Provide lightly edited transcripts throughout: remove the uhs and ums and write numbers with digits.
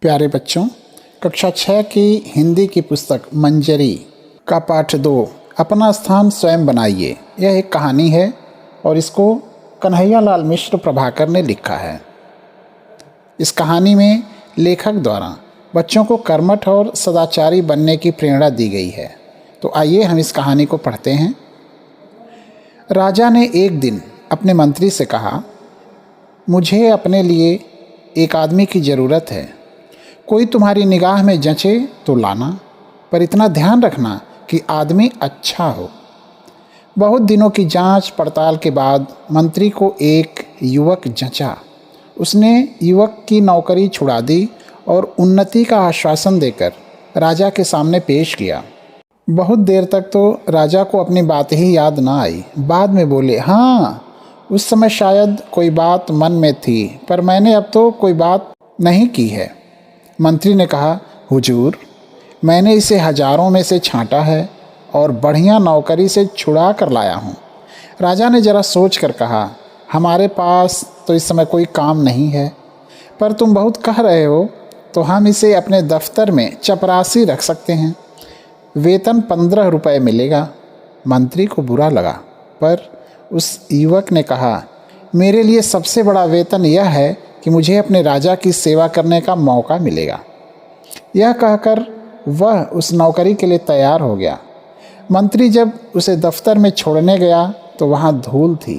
प्यारे बच्चों, कक्षा 6 की हिंदी की पुस्तक मंजरी का पाठ 2 अपना स्थान स्वयं बनाइए। यह एक कहानी है और इसको कन्हैयालाल मिश्र प्रभाकर ने लिखा है। इस कहानी में लेखक द्वारा बच्चों को कर्मठ और सदाचारी बनने की प्रेरणा दी गई है। तो आइए हम इस कहानी को पढ़ते हैं। राजा ने एक दिन अपने मंत्री से कहा, मुझे अपने लिए एक आदमी की ज़रूरत है। कोई तुम्हारी निगाह में जंचे तो लाना, पर इतना ध्यान रखना कि आदमी अच्छा हो। बहुत दिनों की जांच पड़ताल के बाद मंत्री को एक युवक जंचा। उसने युवक की नौकरी छुड़ा दी और उन्नति का आश्वासन देकर राजा के सामने पेश किया। बहुत देर तक तो राजा को अपनी बात ही याद ना आई। बाद में बोले, हाँ, उस समय शायद कोई बात मन में थी, पर मैंने अब तो कोई बात नहीं की है। मंत्री ने कहा, हुजूर, मैंने इसे हजारों में से छांटा है और बढ़िया नौकरी से छुड़ा कर लाया हूँ। राजा ने जरा सोच कर कहा, हमारे पास तो इस समय कोई काम नहीं है, पर तुम बहुत कह रहे हो तो हम इसे अपने दफ्तर में चपरासी रख सकते हैं। वेतन 15 रुपये मिलेगा। मंत्री को बुरा लगा, पर उस युवक ने कहा, मेरे लिए सबसे बड़ा वेतन यह है कि मुझे अपने राजा की सेवा करने का मौका मिलेगा। यह कहकर वह उस नौकरी के लिए तैयार हो गया। मंत्री जब उसे दफ्तर में छोड़ने गया तो वहाँ धूल थी,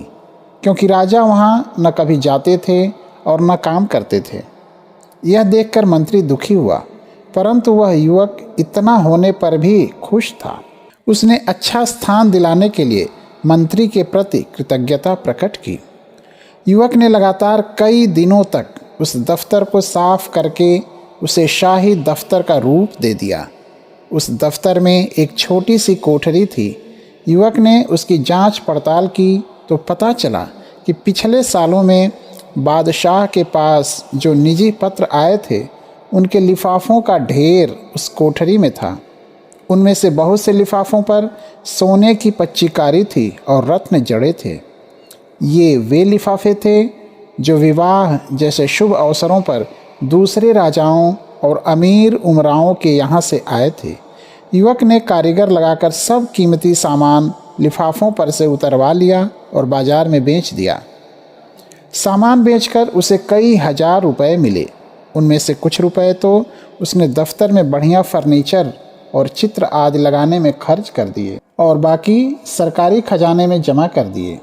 क्योंकि राजा वहाँ न कभी जाते थे और न काम करते थे। यह देखकर मंत्री दुखी हुआ, परंतु वह युवक इतना होने पर भी खुश था। उसने अच्छा स्थान दिलाने के लिए मंत्री के प्रति कृतज्ञता प्रकट की। युवक ने लगातार कई दिनों तक उस दफ्तर को साफ करके उसे शाही दफ्तर का रूप दे दिया। उस दफ्तर में एक छोटी सी कोठरी थी। युवक ने उसकी जांच पड़ताल की तो पता चला कि पिछले सालों में बादशाह के पास जो निजी पत्र आए थे, उनके लिफाफों का ढेर उस कोठरी में था। उनमें से बहुत से लिफाफों पर सोने की पच्चीकारी थी और रत्न जड़े थे। ये वे लिफाफे थे जो विवाह जैसे शुभ अवसरों पर दूसरे राजाओं और अमीर उमराओं के यहाँ से आए थे। युवक ने कारीगर लगाकर सब कीमती सामान लिफाफों पर से उतरवा लिया और बाजार में बेच दिया। सामान बेचकर उसे कई हजार रुपए मिले। उनमें से कुछ रुपए तो उसने दफ्तर में बढ़िया फर्नीचर और चित्र आदि लगाने में खर्च कर दिए और बाकी सरकारी खजाने में जमा कर दिए।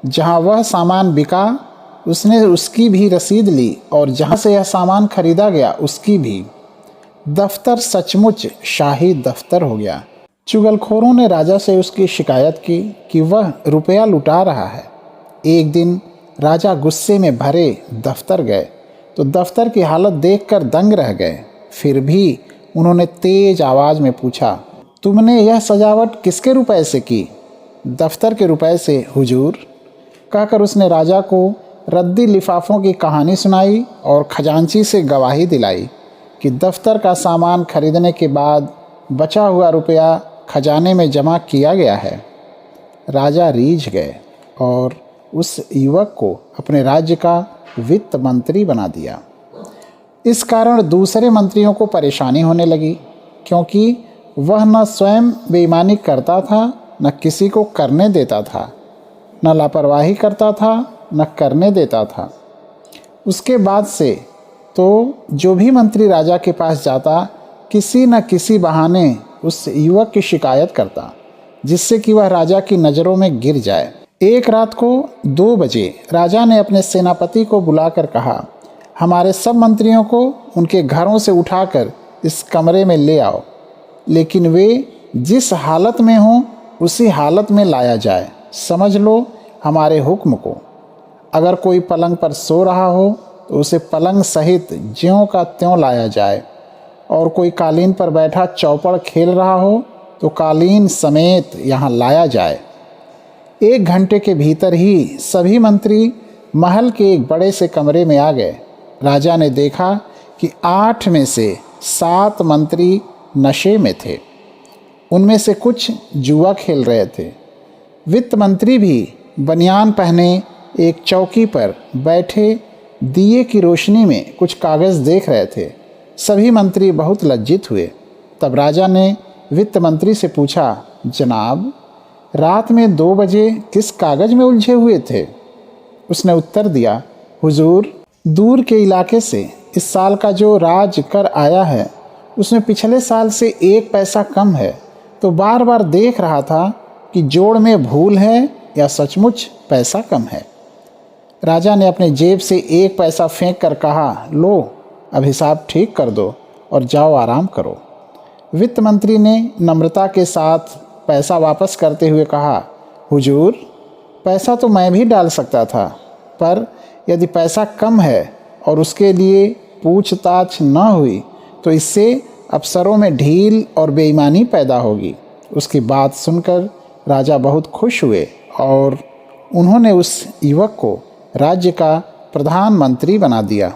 जहाँ वह सामान बिका उसने उसकी भी रसीद ली और जहाँ से यह सामान खरीदा गया उसकी भी। दफ्तर सचमुच शाही दफ्तर हो गया। चुगलखोरों ने राजा से उसकी शिकायत की कि वह रुपया लुटा रहा है। एक दिन राजा गुस्से में भरे दफ्तर गए तो दफ्तर की हालत देखकर दंग रह गए। फिर भी उन्होंने तेज आवाज़ में पूछा, तुमने यह सजावट किसके रुपए से की? दफ्तर के रुपए से, हुजूर, कहकर उसने राजा को रद्दी लिफाफों की कहानी सुनाई और खजांची से गवाही दिलाई कि दफ्तर का सामान खरीदने के बाद बचा हुआ रुपया खजाने में जमा किया गया है। राजा रीझ गए और उस युवक को अपने राज्य का वित्त मंत्री बना दिया। इस कारण दूसरे मंत्रियों को परेशानी होने लगी, क्योंकि वह न स्वयं बेईमानी करता था, न किसी को करने देता था, न लापरवाही करता था, न करने देता था। उसके बाद से तो जो भी मंत्री राजा के पास जाता, किसी न किसी बहाने उस युवक की शिकायत करता, जिससे कि वह राजा की नज़रों में गिर जाए। एक रात को 2 बजे राजा ने अपने सेनापति को बुलाकर कहा, हमारे सब मंत्रियों को उनके घरों से उठाकर इस कमरे में ले आओ, लेकिन वे जिस हालत में हों उसी हालत में लाया जाए। समझ लो हमारे हुक्म को। अगर कोई पलंग पर सो रहा हो तो उसे पलंग सहित ज्यों का त्यों लाया जाए, और कोई कालीन पर बैठा चौपड़ खेल रहा हो तो कालीन समेत यहाँ लाया जाए। 1 घंटे के भीतर ही सभी मंत्री महल के एक बड़े से कमरे में आ गए। राजा ने देखा कि 8 में से 7 मंत्री नशे में थे। उनमें से कुछ जुआ खेल रहे थे। वित्त मंत्री भी बनियान पहने एक चौकी पर बैठे दिए की रोशनी में कुछ कागज़ देख रहे थे। सभी मंत्री बहुत लज्जित हुए। तब राजा ने वित्त मंत्री से पूछा, जनाब, रात में 2 बजे किस कागज़ में उलझे हुए थे? उसने उत्तर दिया, हुजूर, दूर के इलाके से इस साल का जो राज कर आया है उसमें पिछले साल से 1 पैसा कम है, तो बार बार देख रहा था कि जोड़ में भूल है या सचमुच पैसा कम है। राजा ने अपने जेब से 1 पैसा फेंक कर कहा, लो, अब हिसाब ठीक कर दो और जाओ आराम करो। वित्त मंत्री ने नम्रता के साथ पैसा वापस करते हुए कहा, हुजूर, पैसा तो मैं भी डाल सकता था, पर यदि पैसा कम है और उसके लिए पूछताछ न हुई तो इससे अफसरों में ढील और बेईमानी पैदा होगी। उसकी बात सुनकर राजा बहुत खुश हुए और उन्होंने उस युवक को राज्य का प्रधानमंत्री बना दिया।